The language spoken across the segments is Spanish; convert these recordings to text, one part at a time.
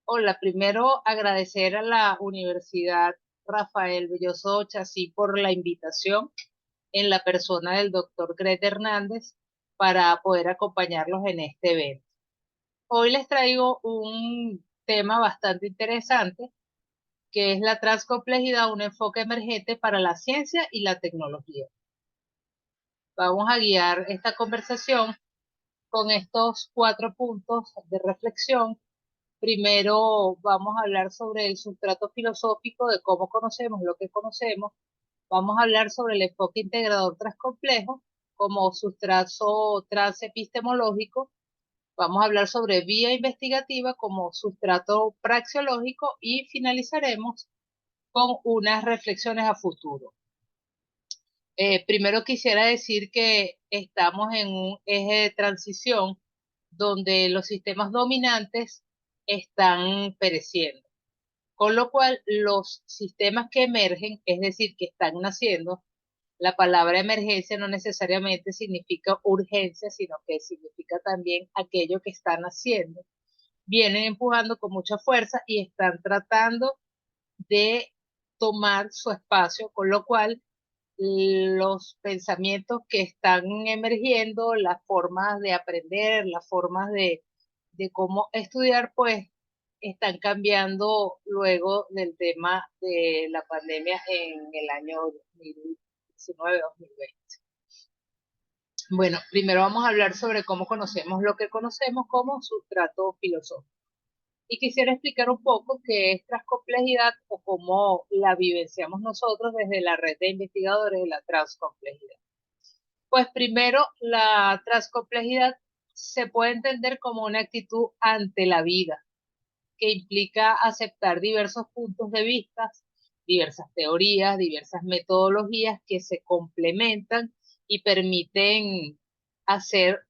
Hola, primero agradecer a la Universidad Rafael Belloso Chací por la invitación en la persona del doctor Greta Hernández para poder acompañarlos en este evento. Hoy les traigo un tema bastante interesante que es la transcomplejidad, un enfoque emergente para la ciencia y la tecnología. Vamos a guiar esta conversación con estos 4 puntos de reflexión. Primero vamos a hablar sobre el sustrato filosófico de cómo conocemos lo que conocemos. Vamos a hablar sobre el enfoque integrador transcomplejo como sustrato transepistemológico. Vamos a hablar sobre vía investigativa como sustrato praxeológico y finalizaremos con unas reflexiones a futuro. Primero quisiera decir que estamos en un eje de transición donde los sistemas dominantes están pereciendo, con lo cual los sistemas que emergen, es decir, que están naciendo, la palabra emergencia no necesariamente significa urgencia, sino que significa también aquello que están haciendo. Vienen empujando con mucha fuerza y están tratando de tomar su espacio, con lo cual los pensamientos que están emergiendo, las formas de aprender, las formas de cómo estudiar, pues están cambiando luego del tema de la pandemia en el año 2019-2020. Bueno, primero vamos a hablar sobre cómo conocemos lo que conocemos como sustrato filosófico. Y quisiera explicar un poco qué es transcomplejidad o cómo la vivenciamos nosotros desde la red de investigadores de la transcomplejidad. Pues primero, la transcomplejidad se puede entender como una actitud ante la vida, que implica aceptar diversos puntos de vista, diversas teorías, diversas metodologías que se complementan y permiten hacer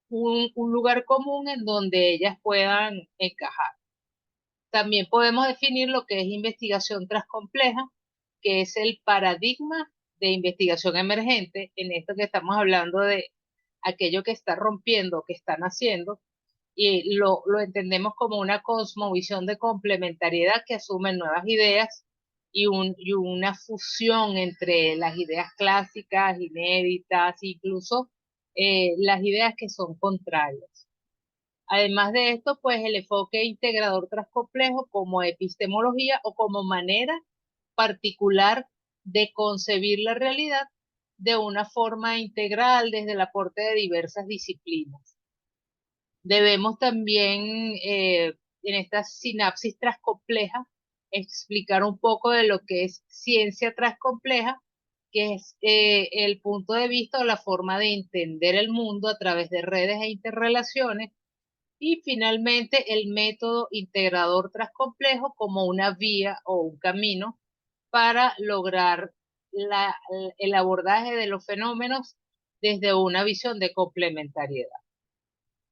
un lugar común en donde ellas puedan encajar. También podemos definir lo que es investigación transcompleja, que es el paradigma de investigación emergente, en esto que estamos hablando de aquello que está rompiendo, que están haciendo, y lo entendemos como una cosmovisión de complementariedad que asume nuevas ideas y una fusión entre las ideas clásicas, inéditas, incluso las ideas que son contrarias. Además de esto, pues el enfoque integrador transcomplejo como epistemología o como manera particular de concebir la realidad de una forma integral desde el aporte de diversas disciplinas. Debemos también, en esta sinapsis transcompleja, explicar un poco de lo que es ciencia transcompleja, que es el punto de vista o la forma de entender el mundo a través de redes e interrelaciones, y finalmente el método integrador transcomplejo como una vía o un camino para lograr el abordaje de los fenómenos desde una visión de complementariedad.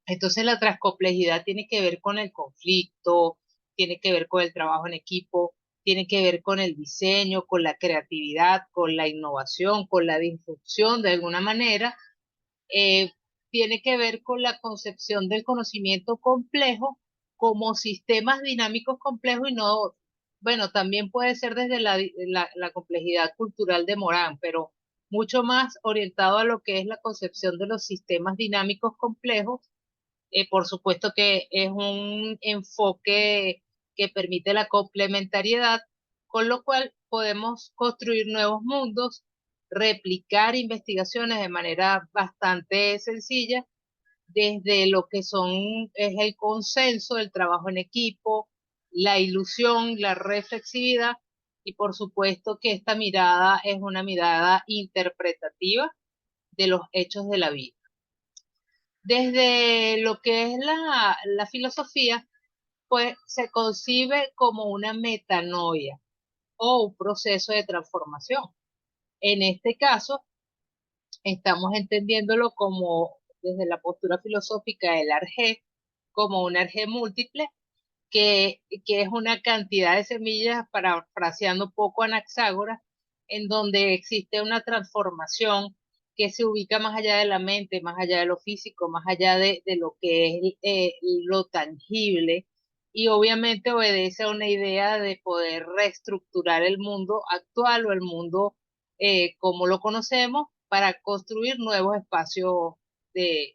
Entonces la transcomplejidad tiene que ver con el conflicto, tiene que ver con el trabajo en equipo, tiene que ver con el diseño, con la creatividad, con la innovación, con la disrupción de alguna manera. eh, Tiene que ver con la concepción del conocimiento complejo como sistemas dinámicos complejos y no, bueno, también puede ser desde la complejidad cultural de Morán, pero mucho más orientado a lo que es la concepción de los sistemas dinámicos complejos. Por supuesto que es un enfoque que permite la complementariedad, con lo cual podemos construir nuevos mundos, replicar investigaciones de manera bastante sencilla, desde lo que es el consenso, el trabajo en equipo, la ilusión, la reflexividad, y por supuesto que esta mirada es una mirada interpretativa de los hechos de la vida. Desde lo que es la filosofía, pues se concibe como una metanoia o un proceso de transformación. En este caso, estamos entendiéndolo como desde la postura filosófica del arjé, como un arjé múltiple, que es una cantidad de semillas, parafraseando un poco Anaxágoras, en donde existe una transformación que se ubica más allá de la mente, más allá de lo físico, más allá de lo que es lo tangible, y obviamente obedece a una idea de poder reestructurar el mundo actual o el mundo como lo conocemos para construir nuevos espacios de,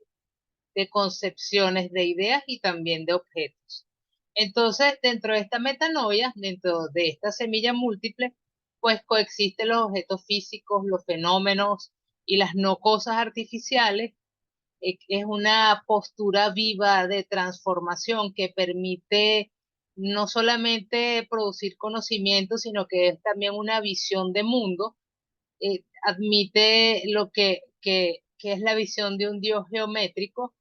de concepciones de ideas y también de objetos. Entonces, dentro de esta metanoia, dentro de esta semilla múltiple, pues coexisten los objetos físicos, los fenómenos y las no cosas artificiales. Es una postura viva de transformación que permite no solamente producir conocimiento, sino que es también una visión de mundo. Admite lo que es la visión de un Dios geométrico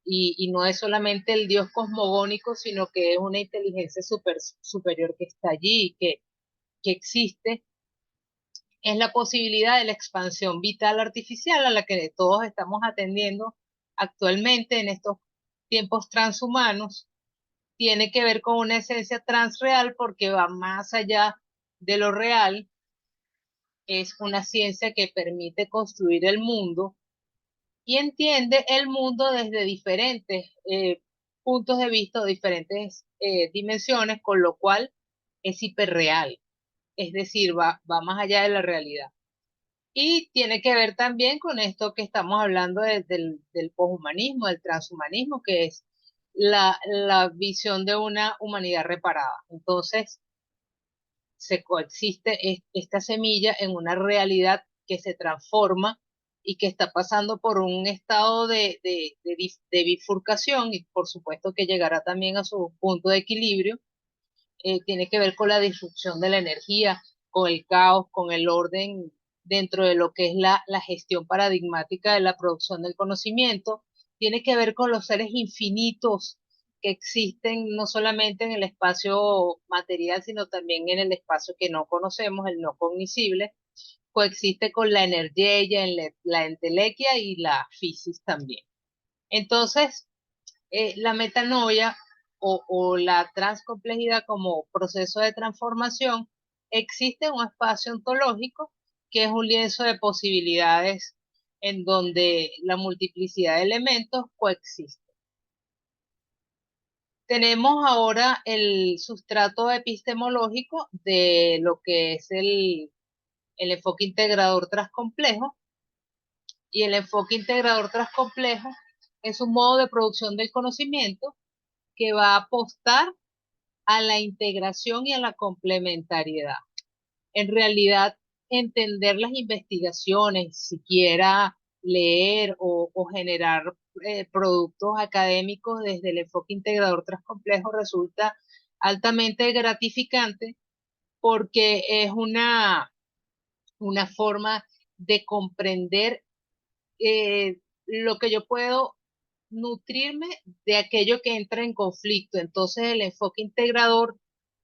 y no es solamente el Dios cosmogónico, sino que es una inteligencia superior que está allí, que existe. Es la posibilidad de la expansión vital artificial a la que todos estamos atendiendo actualmente en estos tiempos transhumanos. Tiene que ver con una esencia transreal porque va más allá de lo real. Es una ciencia que permite construir el mundo y entiende el mundo desde diferentes puntos de vista o diferentes dimensiones, con lo cual es hiperreal, es decir, va más allá de la realidad. Y tiene que ver también con esto que estamos hablando del poshumanismo, del transhumanismo, que es la visión de una humanidad reparada. Entonces, se coexiste esta semilla en una realidad que se transforma y que está pasando por un estado de bifurcación y por supuesto que llegará también a su punto de equilibrio. Tiene que ver con la disrupción de la energía, con el caos, con el orden dentro de lo que es la gestión paradigmática de la producción del conocimiento. Tiene que ver con los seres infinitos que existen no solamente en el espacio material, sino también en el espacio que no conocemos, el no cognoscible. Coexiste con la energía, la entelequia y la física también. Entonces, la metanoia o la transcomplejidad como proceso de transformación, existe un espacio ontológico que es un lienzo de posibilidades en donde la multiplicidad de elementos coexiste. Tenemos ahora el sustrato epistemológico de lo que es el enfoque integrador transcomplejo, y el enfoque integrador transcomplejo es un modo de producción del conocimiento que va a apostar a la integración y a la complementariedad. En realidad, entender las investigaciones, siquiera leer o generar productos académicos desde el enfoque integrador transcomplejo resulta altamente gratificante porque es una forma de comprender lo que yo puedo nutrirme de aquello que entra en conflicto. Entonces el enfoque integrador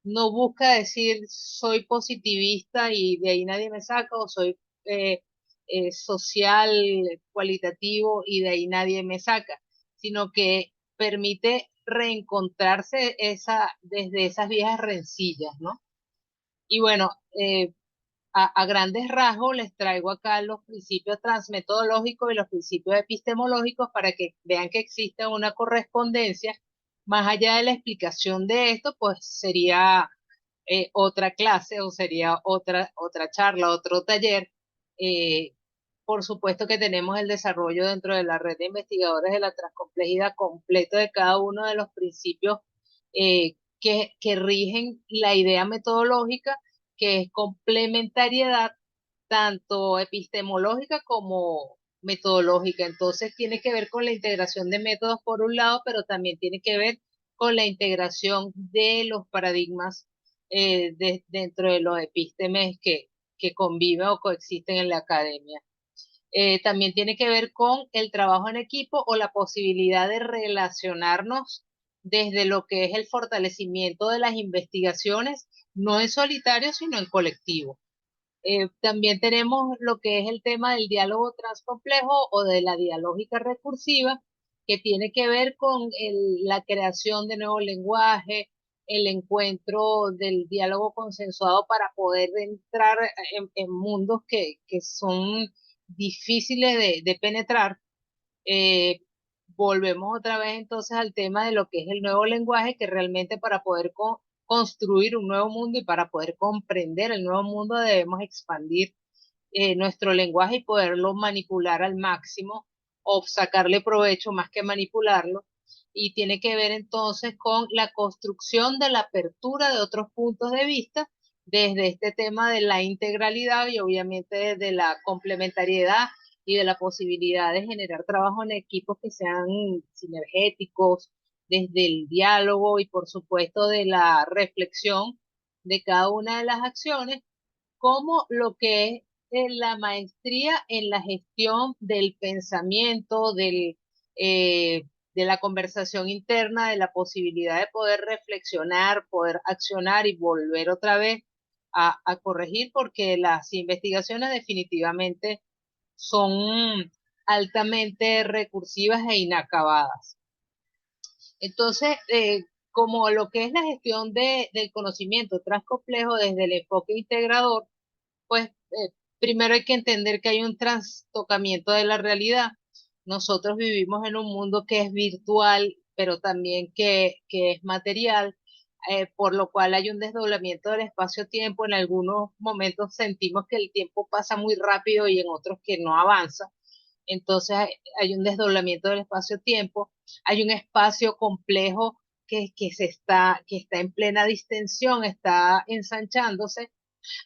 no busca decir soy positivista y de ahí nadie me saca, o soy eh, social, cualitativo y de ahí nadie me saca, sino que permite reencontrarse desde esas viejas rencillas, ¿no? Y bueno, a grandes rasgos les traigo acá los principios transmetodológicos y los principios epistemológicos para que vean que existe una correspondencia. Más allá de la explicación de esto, pues sería otra clase o sería otra charla, otro taller. Eh, por supuesto que tenemos el desarrollo dentro de la red de investigadores de la transcomplejidad completo de cada uno de los principios que rigen la idea metodológica, que es complementariedad tanto epistemológica como metodológica. Entonces tiene que ver con la integración de métodos por un lado, pero también tiene que ver con la integración de los paradigmas dentro de los epistemes que conviven o coexisten en la academia. También tiene que ver con el trabajo en equipo o la posibilidad de relacionarnos desde lo que es el fortalecimiento de las investigaciones, no en solitario, sino en colectivo. También tenemos lo que es el tema del diálogo transcomplejo o de la dialógica recursiva, que tiene que ver con la creación de nuevos lenguajes, el encuentro del diálogo consensuado para poder entrar en mundos que son difíciles de penetrar. Eh, volvemos otra vez entonces al tema de lo que es el nuevo lenguaje, que realmente para poder construir un nuevo mundo y para poder comprender el nuevo mundo debemos expandir nuestro lenguaje y poderlo manipular al máximo o sacarle provecho más que manipularlo. Y tiene que ver entonces con la construcción de la apertura de otros puntos de vista desde este tema de la integralidad y obviamente desde la complementariedad y de la posibilidad de generar trabajo en equipos que sean sinergéticos, desde el diálogo y por supuesto de la reflexión de cada una de las acciones, como lo que es la maestría en la gestión del pensamiento, de la conversación interna, de la posibilidad de poder reflexionar, poder accionar y volver otra vez a corregir, porque las investigaciones definitivamente son altamente recursivas e inacabadas. Entonces, como lo que es la gestión del conocimiento transcomplejo desde el enfoque integrador, pues primero hay que entender que hay un trastocamiento de la realidad. Nosotros vivimos en un mundo que es virtual, pero también que es material, por lo cual hay un desdoblamiento del espacio-tiempo. En algunos momentos sentimos que el tiempo pasa muy rápido y en otros que no avanza. Entonces hay un desdoblamiento del espacio-tiempo, hay un espacio complejo que está en plena distensión, está ensanchándose,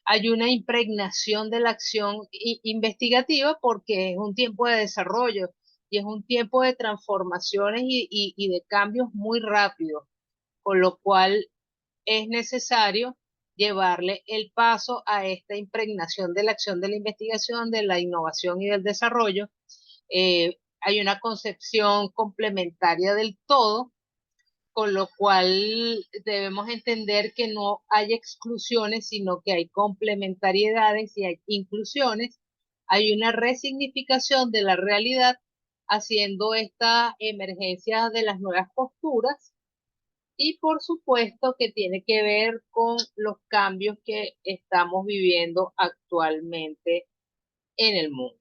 hay una impregnación de la acción investigativa porque es un tiempo de desarrollo y es un tiempo de transformaciones y de cambios muy rápidos, con lo cual es necesario llevarle el paso a esta impregnación de la acción de la investigación, de la innovación y del desarrollo. Hay una concepción complementaria del todo, con lo cual debemos entender que no hay exclusiones, sino que hay complementariedades y hay inclusiones. Hay una resignificación de la realidad, haciendo esta emergencia de las nuevas posturas y por supuesto que tiene que ver con los cambios que estamos viviendo actualmente en el mundo.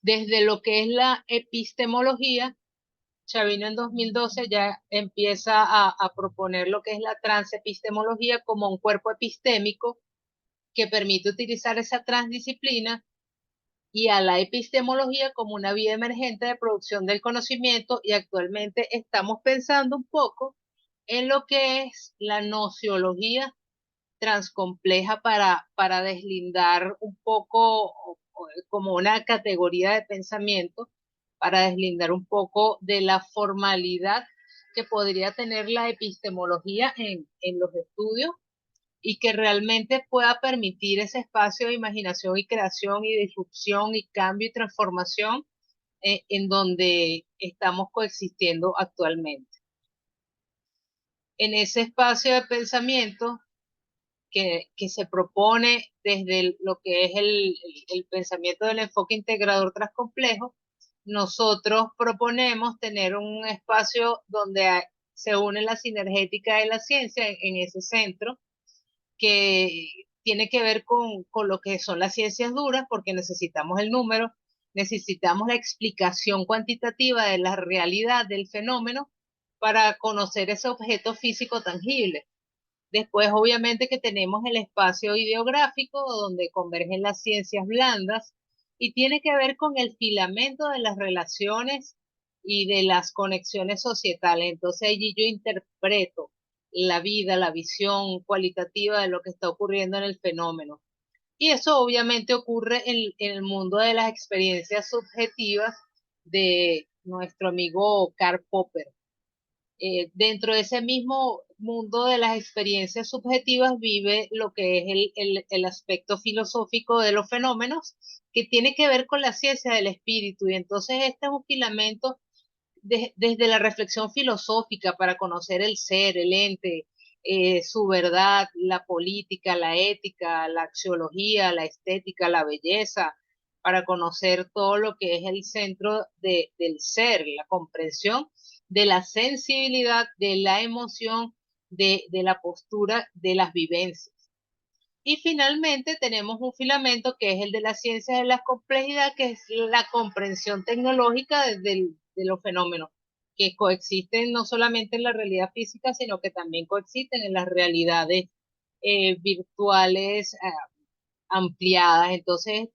Desde lo que es la epistemología, Chavino en 2012 ya empieza a proponer lo que es la transepistemología como un cuerpo epistémico que permite utilizar esa transdisciplina y a la epistemología como una vía emergente de producción del conocimiento, y actualmente estamos pensando un poco en lo que es la nociología transcompleja para deslindar un poco como una categoría de pensamiento, para deslindar un poco de la formalidad que podría tener la epistemología en los estudios y que realmente pueda permitir ese espacio de imaginación y creación y disrupción y cambio y transformación en donde estamos coexistiendo actualmente. En ese espacio de pensamiento que se propone desde lo que es el pensamiento del enfoque integrador transcomplejo, nosotros proponemos tener un espacio donde se une la sinergética de la ciencia en ese centro, que tiene que ver con lo que son las ciencias duras, porque necesitamos el número, necesitamos la explicación cuantitativa de la realidad del fenómeno para conocer ese objeto físico tangible. Después, obviamente, que tenemos el espacio ideográfico, donde convergen las ciencias blandas, y tiene que ver con el filamento de las relaciones y de las conexiones societales. Entonces, allí yo interpreto la vida, la visión cualitativa de lo que está ocurriendo en el fenómeno. Y eso obviamente ocurre en el mundo de las experiencias subjetivas de nuestro amigo Karl Popper. Dentro de ese mismo mundo de las experiencias subjetivas vive lo que es el aspecto filosófico de los fenómenos, que tiene que ver con la ciencia del espíritu. Y entonces este es un filamento desde la reflexión filosófica para conocer el ser, el ente, su verdad, la política, la ética, la axiología, la estética, la belleza, para conocer todo lo que es el centro del ser, la comprensión de la sensibilidad, de la emoción, de la postura, de las vivencias. Y finalmente tenemos un filamento que es el de las ciencias de la complejidad, que es la comprensión tecnológica de los fenómenos que coexisten no solamente en la realidad física, sino que también coexisten en las realidades virtuales ampliadas. Entonces,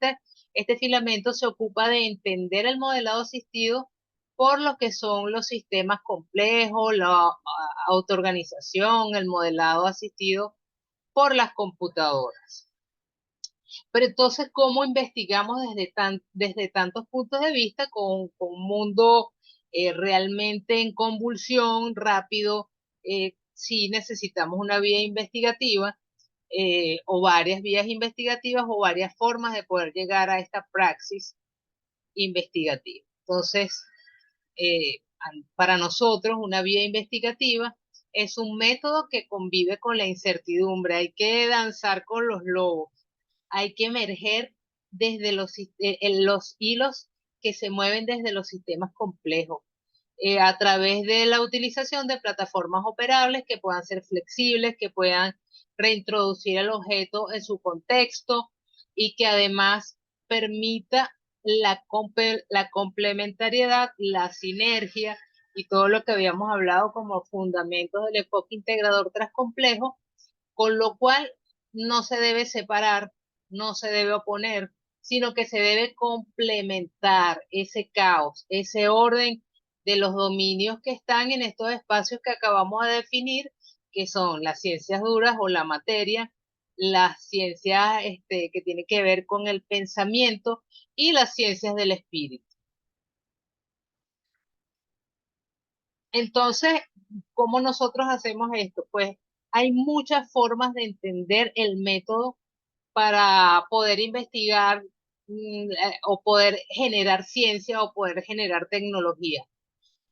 este filamento se ocupa de entender el modelado asistido por lo que son los sistemas complejos, la autoorganización, el modelado asistido por las computadoras. Pero entonces, ¿cómo investigamos desde tantos puntos de vista con un mundo realmente en convulsión, rápido? Si necesitamos una vía investigativa o varias vías investigativas o varias formas de poder llegar a esta praxis investigativa. Entonces, para nosotros, una vía investigativa es un método que convive con la incertidumbre. Hay que danzar con los lobos, hay que emerger desde los hilos que se mueven desde los sistemas complejos, a través de la utilización de plataformas operables que puedan ser flexibles, que puedan reintroducir el objeto en su contexto y que además permita la complementariedad, la sinergia y todo lo que habíamos hablado como fundamentos del enfoque integrador tras complejo, con lo cual no se debe separar, no se debe oponer, sino que se debe complementar ese caos, ese orden de los dominios que están en estos espacios que acabamos de definir, que son las ciencias duras o la materia, las ciencias que tienen que ver con el pensamiento y las ciencias del espíritu. Entonces, ¿cómo nosotros hacemos esto? Pues hay muchas formas de entender el método para poder investigar o poder generar ciencia o poder generar tecnología.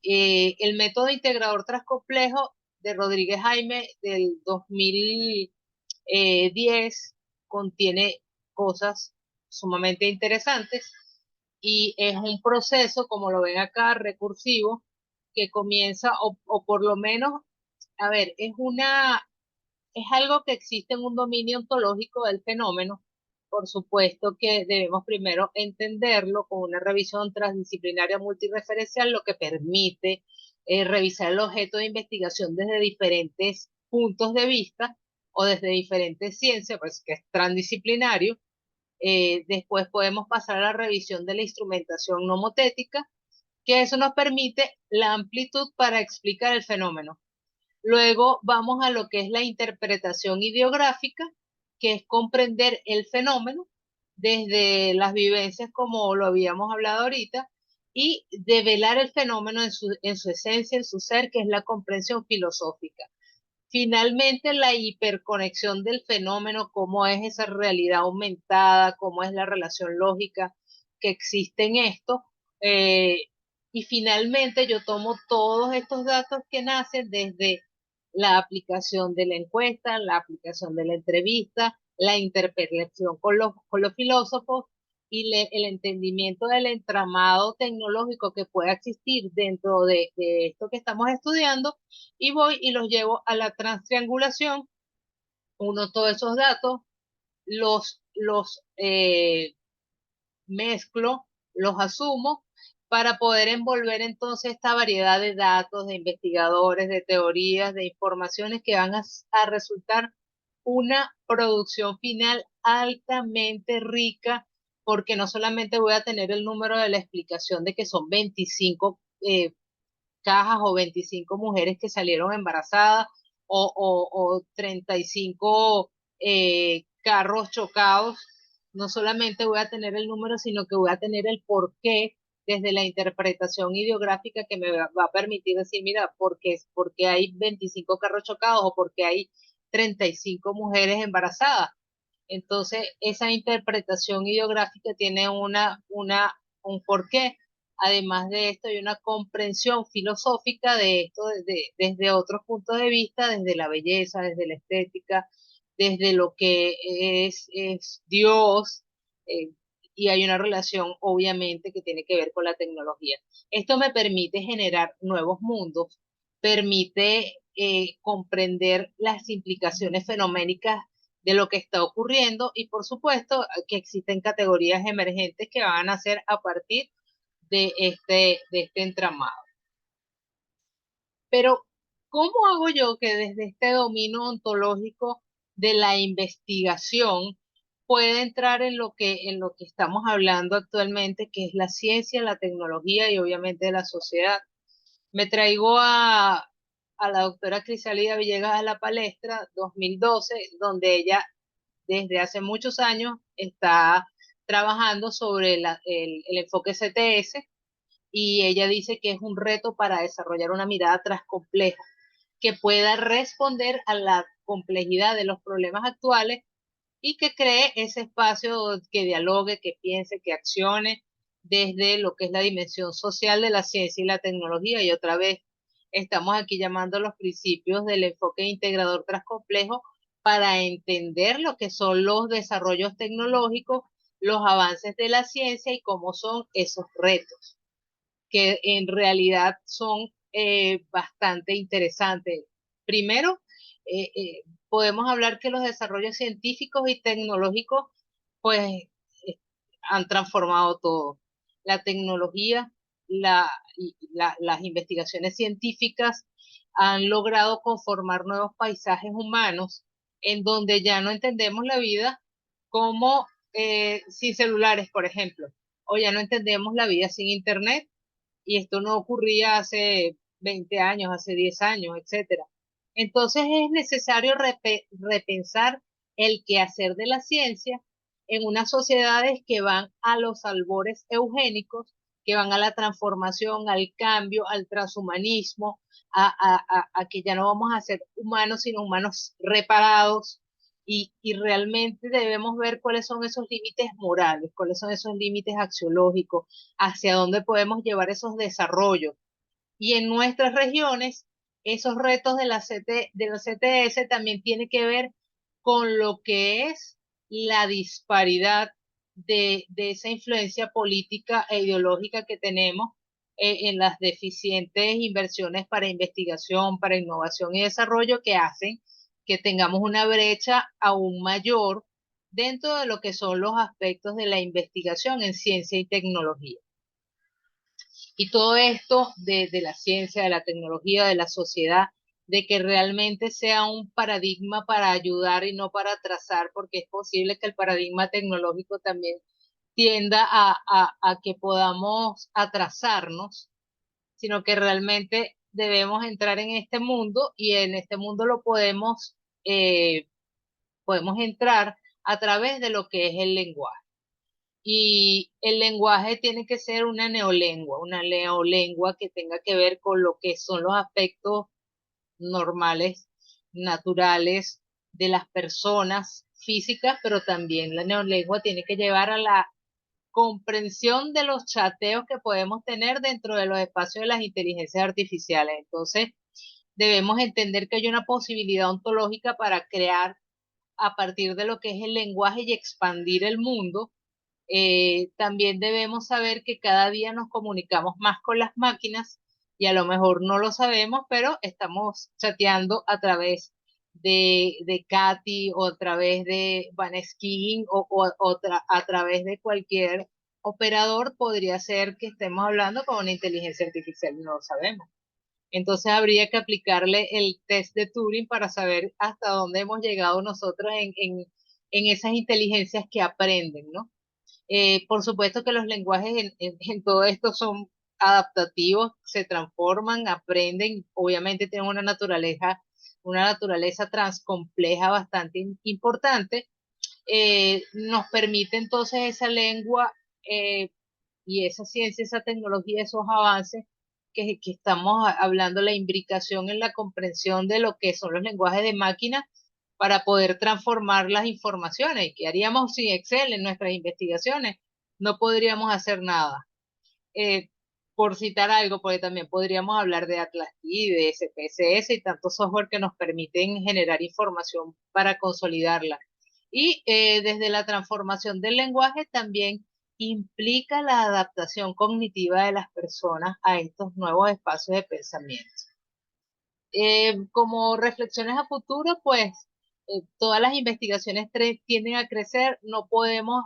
El método integrador transcomplejo de Rodríguez Jaime del 2010 contiene cosas sumamente interesantes y es un proceso, como lo ven acá, recursivo, que comienza, o por lo menos, a ver, es algo que existe en un dominio ontológico del fenómeno. Por supuesto que debemos primero entenderlo con una revisión transdisciplinaria multireferencial, lo que permite revisar el objeto de investigación desde diferentes puntos de vista o desde diferentes ciencias, pues que es transdisciplinario. Después podemos pasar a la revisión de la instrumentación nomotética, que eso nos permite la amplitud para explicar el fenómeno. Luego vamos a lo que es la interpretación ideográfica, que es comprender el fenómeno desde las vivencias como lo habíamos hablado ahorita, y develar el fenómeno en su esencia, en su ser, que es la comprensión filosófica. Finalmente, la hiperconexión del fenómeno, cómo es esa realidad aumentada, cómo es la relación lógica que existe en esto. eh, y finalmente yo tomo todos estos datos que nacen desde la aplicación de la encuesta, la aplicación de la entrevista, la interpelación con los filósofos y el entendimiento del entramado tecnológico que pueda existir dentro de esto que estamos estudiando, y voy y los llevo a la transtriangulación, uno todos esos datos, los mezclo, los asumo para poder envolver entonces esta variedad de datos, de investigadores, de teorías, de informaciones que van a resultar una producción final altamente rica, porque no solamente voy a tener el número de la explicación de que son 25 cajas o 25 mujeres que salieron embarazadas o 35 carros chocados. No solamente voy a tener el número, sino que voy a tener el porqué desde la interpretación ideográfica que me va a permitir decir, mira, porque hay 25 carros chocados o porque hay 35 mujeres embarazadas. Entonces, esa interpretación ideográfica tiene un porqué. Además de esto, hay una comprensión filosófica de esto desde otros puntos de vista, desde la belleza, desde la estética, desde lo que es Dios, eh, y hay una relación, obviamente, que tiene que ver con la tecnología. Esto me permite generar nuevos mundos, permite comprender las implicaciones fenoménicas de lo que está ocurriendo y por supuesto que existen categorías emergentes que van a nacer a partir de este entramado. Pero, ¿cómo hago yo que desde este dominio ontológico de la investigación pueda entrar en lo que estamos hablando actualmente, que es la ciencia, la tecnología y obviamente la sociedad? Me traigo a la doctora Crisálida Villegas a la palestra 2012, donde ella desde hace muchos años está trabajando sobre el enfoque CTS y ella dice que es un reto para desarrollar una mirada transcompleja que pueda responder a la complejidad de los problemas actuales y que cree ese espacio que dialogue, que piense, que accione desde lo que es la dimensión social de la ciencia y la tecnología. Y otra vez, estamos aquí llamando los principios del enfoque integrador transcomplejo para entender lo que son los desarrollos tecnológicos, los avances de la ciencia y cómo son esos retos que en realidad son bastante interesantes. Primero, podemos hablar que los desarrollos científicos y tecnológicos pues eh, han transformado todo. La tecnología, las investigaciones científicas han logrado conformar nuevos paisajes humanos en donde ya no entendemos la vida como sin celulares, por ejemplo, o ya no entendemos la vida sin internet, y esto no ocurría hace 20 años, hace 10 años, etcétera. Entonces es necesario repensar el quehacer de la ciencia en unas sociedades que van a los albores eugénicos, que van a la transformación, al cambio, al transhumanismo, a que ya no vamos a ser humanos, sino humanos reparados, y realmente debemos ver cuáles son esos límites morales, cuáles son esos límites axiológicos, hacia dónde podemos llevar esos desarrollos. Y en nuestras regiones, esos retos de la CTS también tienen que ver con lo que es la disparidad de esa influencia política e ideológica que tenemos en las deficientes inversiones para investigación, para innovación y desarrollo que hacen que tengamos una brecha aún mayor dentro de lo que son los aspectos de la investigación en ciencia y tecnología. Y todo esto de la ciencia, de la tecnología, de la sociedad, de que realmente sea un paradigma para ayudar y no para atrasar, porque es posible que el paradigma tecnológico también tienda a que podamos atrasarnos, sino que realmente debemos entrar en este mundo y en este mundo lo podemos entrar a través de lo que es el lenguaje. Y el lenguaje tiene que ser una neolengua que tenga que ver con lo que son los aspectos normales, naturales de las personas físicas, pero también la neolengua tiene que llevar a la comprensión de los chateos que podemos tener dentro de los espacios de las inteligencias artificiales. Entonces, debemos entender que hay una posibilidad ontológica para crear a partir de lo que es el lenguaje y expandir el mundo. También debemos saber que cada día nos comunicamos más con las máquinas y a lo mejor no lo sabemos, pero estamos chateando a través de Katy o a través de Vaneskin a través de cualquier operador. Podría ser que estemos hablando con una inteligencia artificial y no lo sabemos. Entonces habría que aplicarle el test de Turing para saber hasta dónde hemos llegado nosotros en esas inteligencias que aprenden, ¿no? Por supuesto que los lenguajes en todo esto son adaptativos, se transforman, aprenden, obviamente tienen una naturaleza transcompleja bastante importante. Nos permite entonces esa lengua eh, y esa ciencia, esa tecnología, esos avances que estamos hablando, la imbricación en la comprensión de lo que son los lenguajes de máquina para poder transformar las informaciones. ¿Qué haríamos sin Excel en nuestras investigaciones? No podríamos hacer nada. Eh, por citar algo, porque también podríamos hablar de Atlas y de SPSS y tantos software que nos permiten generar información para consolidarla. Y desde la transformación del lenguaje también implica la adaptación cognitiva de las personas a estos nuevos espacios de pensamiento. Como reflexiones a futuro, pues todas las investigaciones tienden a crecer, no podemos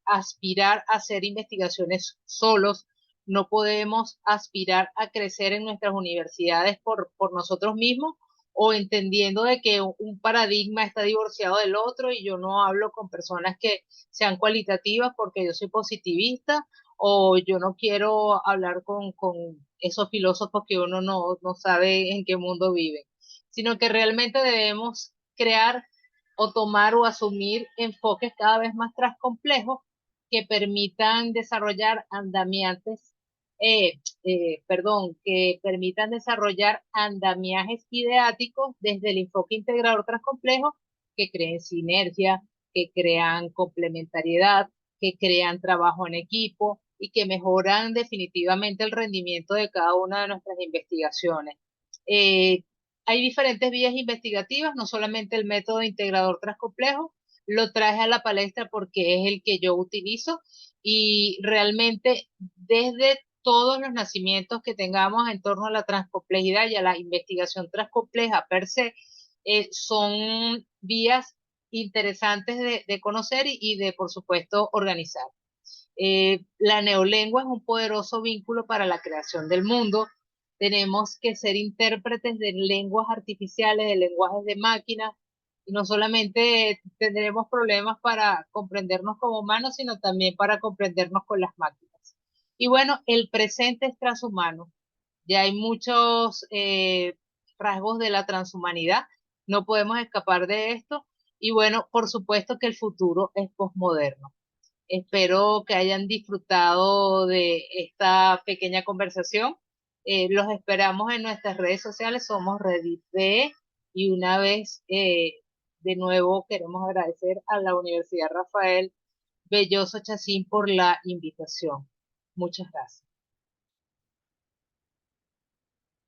aspirar a hacer investigaciones solos, no podemos aspirar a crecer en nuestras universidades por nosotros mismos o entendiendo de que un paradigma está divorciado del otro y yo no hablo con personas que sean cualitativas porque yo soy positivista o yo no quiero hablar con esos filósofos que uno no sabe en qué mundo vive, sino que realmente debemos crear o tomar o asumir enfoques cada vez más complejos que permitan desarrollar que permitan desarrollar andamiajes ideáticos desde el enfoque integrador transcomplejo que creen sinergia, que crean complementariedad, que crean trabajo en equipo y que mejoran definitivamente el rendimiento de cada una de nuestras investigaciones. Eh, Hay diferentes vías investigativas, no solamente el método integrador transcomplejo, lo traje a la palestra porque es el que yo utilizo y realmente desde todos los nacimientos que tengamos en torno a la transcomplejidad y a la investigación transcompleja per se, son vías interesantes de conocer y de, por supuesto, organizar. La neolengua es un poderoso vínculo para la creación del mundo. Tenemos que ser intérpretes de lenguas artificiales, de lenguajes de máquinas, y no solamente tendremos problemas para comprendernos como humanos, sino también para comprendernos con las máquinas. Y bueno, el presente es transhumano. Ya hay muchos rasgos de la transhumanidad, no podemos escapar de esto. Y bueno, por supuesto que el futuro es posmoderno. Espero que hayan disfrutado de esta pequeña conversación. Los esperamos en nuestras redes sociales, somos Reddit B, y una vez de nuevo queremos agradecer a la Universidad Rafael Belloso Chacín por la invitación. Muchas gracias.